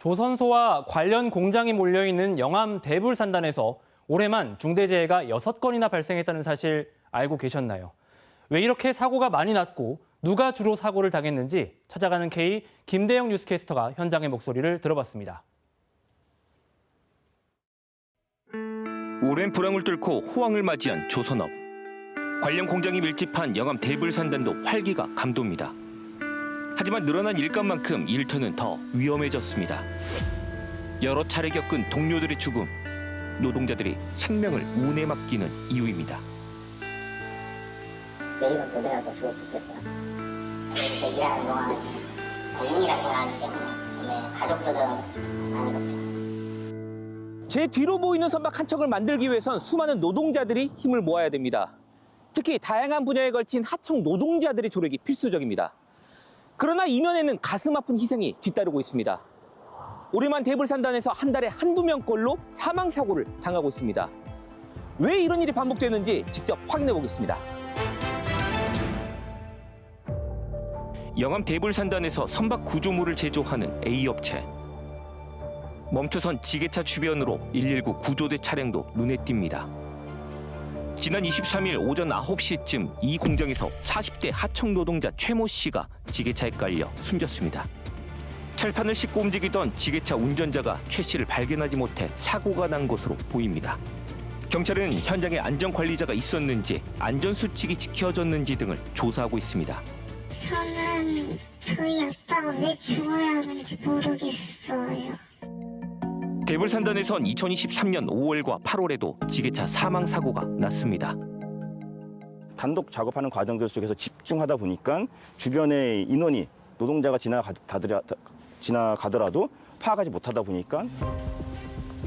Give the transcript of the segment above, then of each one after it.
조선소와 관련 공장이 몰려있는 영암 대불산단에서 올해만 중대재해가 6건이나 발생했다는 사실 알고 계셨나요? 왜 이렇게 사고가 많이 났고 누가 주로 사고를 당했는지 찾아가는 K 김대영 뉴스캐스터가 현장의 목소리를 들어봤습니다. 오랜 불황을 뚫고 호황을 맞이한 조선업. 관련 공장이 밀집한 영암 대불산단도 활기가 감돕니다. 하지만 늘어난 일감만큼 일터는 더 위험해졌습니다. 여러 차례 겪은 동료들의 죽음, 노동자들이 생명을 운에 맡기는 이유입니다. 내일은 보내라도 죽을 수 있겠다. 여기서 일하는 동안 운이라 생각하기 때문에 가족들은 안 이렇죠. 제 뒤로 보이는 선박 한 척을 만들기 위해선 수많은 노동자들이 힘을 모아야 됩니다. 특히 다양한 분야에 걸친 하청 노동자들의 조력이 필수적입니다. 그러나 이면에는 가슴 아픈 희생이 뒤따르고 있습니다. 올해만 대불산단에서 한 달에 한두 명꼴로 사망 사고를 당하고 있습니다. 왜 이런 일이 반복되는지 직접 확인해 보겠습니다. 영암 대불산단에서 선박 구조물을 제조하는 A업체. 멈춰선 지게차 주변으로 119 구조대 차량도 눈에 띕니다. 지난 23일 오전 9시쯤 이 공장에서 40대 하청 노동자 최모 씨가 지게차에 깔려 숨졌습니다. 철판을 싣고 움직이던 지게차 운전자가 최 씨를 발견하지 못해 사고가 난 것으로 보입니다. 경찰은 현장에 안전관리자가 있었는지 안전수칙이 지켜졌는지 등을 조사하고 있습니다. 저는 저희 아빠가 왜 죽어야 하는지 모르겠어요. 대불산단에선 2023년 5월과 8월에도 지게차 사망 사고가 났습니다. 단독 작업하는 과정들 속에서 집중하다 보니까 주변의 인원이 노동자가 지나가더라도 파악하지 못하다 보니까.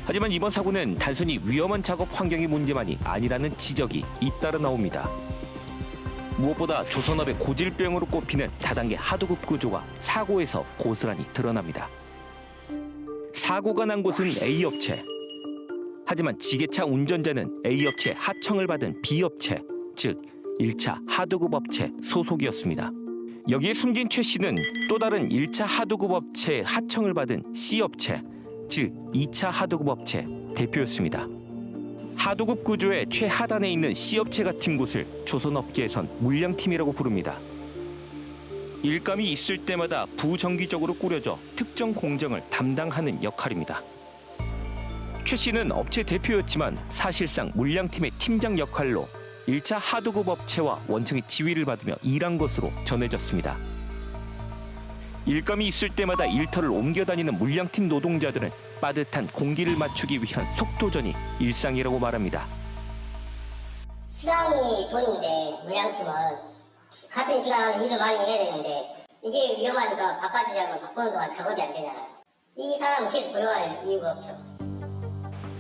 하지만 이번 사고는 단순히 위험한 작업 환경의 문제만이 아니라는 지적이 잇따라 나옵니다. 무엇보다 조선업의 고질병으로 꼽히는 다단계 하도급 구조가 사고에서 고스란히 드러납니다. 사고가 난 곳은 A업체. 하지만 지게차 운전자는 A업체 하청을 받은 B업체, 즉 1차 하도급 업체 소속이었습니다. 여기에 숨진 최 씨는 또 다른 1차 하도급 업체 하청을 받은 C업체, 즉 2차 하도급 업체 대표였습니다. 하도급 구조의 최하단에 있는 C업체 같은 곳을 조선업계에선 물량팀이라고 부릅니다. 일감이 있을 때마다 부정기적으로 꾸려져 특정 공정을 담당하는 역할입니다. 최 씨는 업체 대표였지만 사실상 물량팀의 팀장 역할로 1차 하도급 업체와 원청의 지휘를 받으며 일한 것으로 전해졌습니다. 일감이 있을 때마다 일터를 옮겨 다니는 물량팀 노동자들은 빠듯한 공기를 맞추기 위한 속도전이 일상이라고 말합니다. 시간이 돈인데 물량팀은 같은 시간 안에 일을 많이 해야 되는데 이게 위험하니까 바꿔주려고 바꾸는 동안 작업이 안 되잖아요. 이 사람은 계속 고용할 이유가 없죠.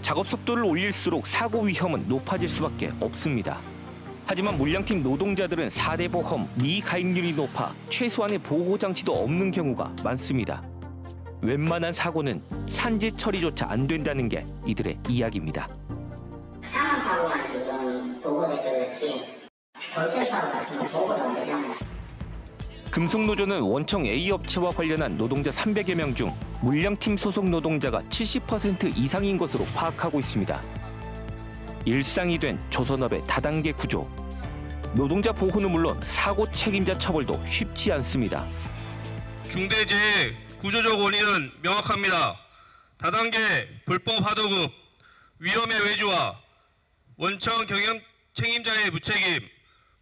작업 속도를 올릴수록 사고 위험은 높아질 수밖에 없습니다. 하지만 물량팀 노동자들은 4대 보험 미가입률이 높아 최소한의 보호장치도 없는 경우가 많습니다. 웬만한 사고는 산재 처리조차 안 된다는 게 이들의 이야기입니다. 사망사고만 지금 보고돼서 그렇지 돌출사고 같은 거 보고도 안 되잖아요. 금속노조는 원청 A업체와 관련한 노동자 300여 명 중 물량팀 소속 노동자가 70% 이상인 것으로 파악하고 있습니다. 일상이 된 조선업의 다단계 구조. 노동자 보호는 물론 사고 책임자 처벌도 쉽지 않습니다. 중대재해 구조적 원인은 명확합니다. 다단계 불법 하도급, 위험의 외주화, 원청 경영 책임자의 무책임,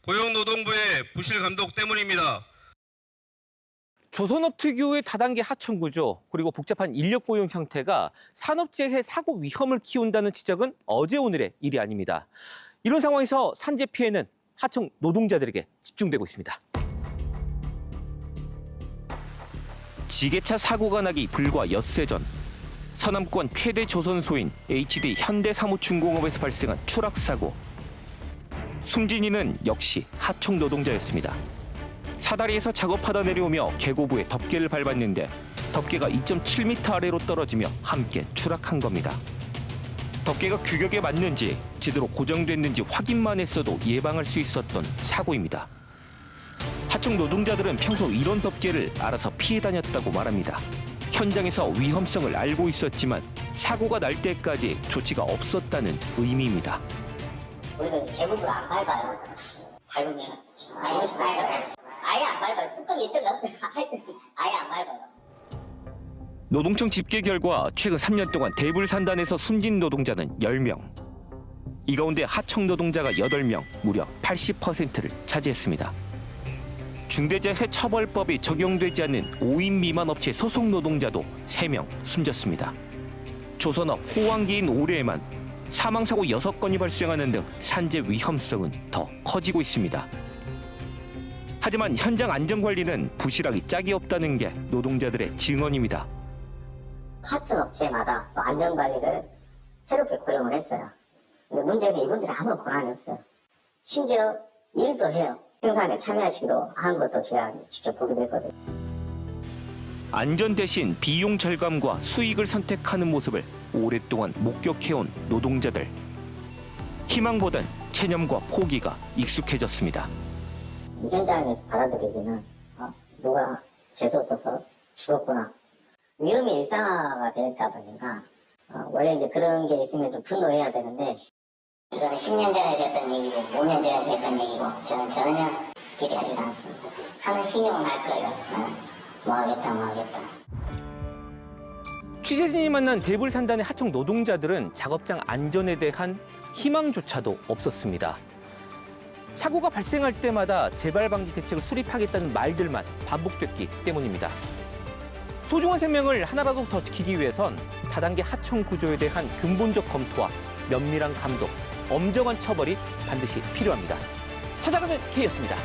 고용노동부의 부실 감독 때문입니다. 조선업 특유의 다단계 하청 구조 그리고 복잡한 인력 고용 형태가 산업재해 사고 위험을 키운다는 지적은 어제 오늘의 일이 아닙니다. 이런 상황에서 산재 피해는 하청 노동자들에게 집중되고 있습니다. 지게차 사고가 나기 불과 엿새 전 서남권 최대 조선소인 HD 현대사무중공업에서 발생한 추락사고. 숨진 이는 역시 하청 노동자였습니다. 사다리에서 작업하다 내려오며 계고부에 덮개를 밟았는데 덮개가 2.7m 아래로 떨어지며 함께 추락한 겁니다. 덮개가 규격에 맞는지 제대로 고정됐는지 확인만 했어도 예방할 수 있었던 사고입니다. 하청 노동자들은 평소 이런 덮개를 알아서 피해 다녔다고 말합니다. 현장에서 위험성을 알고 있었지만 사고가 날 때까지 조치가 없었다는 의미입니다. 우리도 대부분 안 밟아요. 밟으면 죽을 수도 있어요. 아예 안 밟아요. 뚜껑이 있든가 아예 안 밟아요. 노동청 집계 결과 최근 3년 동안 대불산단에서 숨진 노동자는 10명. 이 가운데 하청 노동자가 8명, 무려 80%를 차지했습니다. 중대재해처벌법이 적용되지 않는 5인 미만 업체 소속 노동자도 3명 숨졌습니다. 조선업 호황기인 올해에만 사망사고 6건이 발생하는 등 산재 위험성은 더 커지고 있습니다. 하지만 현장 안전관리는 부실하기 짝이 없다는 게 노동자들의 증언입니다. 하청 업체마다 또 안전관리를 새롭게 고용을 했어요. 근데 문제는 이분들이 아무런 권한이 없어요. 심지어 일도 해요. 생산에 참여하시기도 하는 것도 제가 직접 보기도 했거든요. 안전 대신 비용 절감과 수익을 선택하는 모습을 오랫동안 목격해온 노동자들. 희망보단 체념과 포기가 익숙해졌습니다. 이 현장에서 받아들이기는 누가 재수없어서 죽었구나. 위험이 일상화가 되다 보니까 원래 이제 그런 게 있으면 좀 분노해야 되는데 이거는 10년 전에 됐던 얘기고 5년 전에 됐던 얘기고 저는 전혀 기대하지 않습니다. 하는 신용은 할 거예요. 뭐 하겠다. 취재진이 만난 대불산단의 하청 노동자들은 작업장 안전에 대한 희망조차도 없었습니다. 사고가 발생할 때마다 재발 방지 대책을 수립하겠다는 말들만 반복됐기 때문입니다. 소중한 생명을 하나라도 더 지키기 위해선 다단계 하청 구조에 대한 근본적 검토와 면밀한 감독, 엄정한 처벌이 반드시 필요합니다. 찾아가는 K였습니다.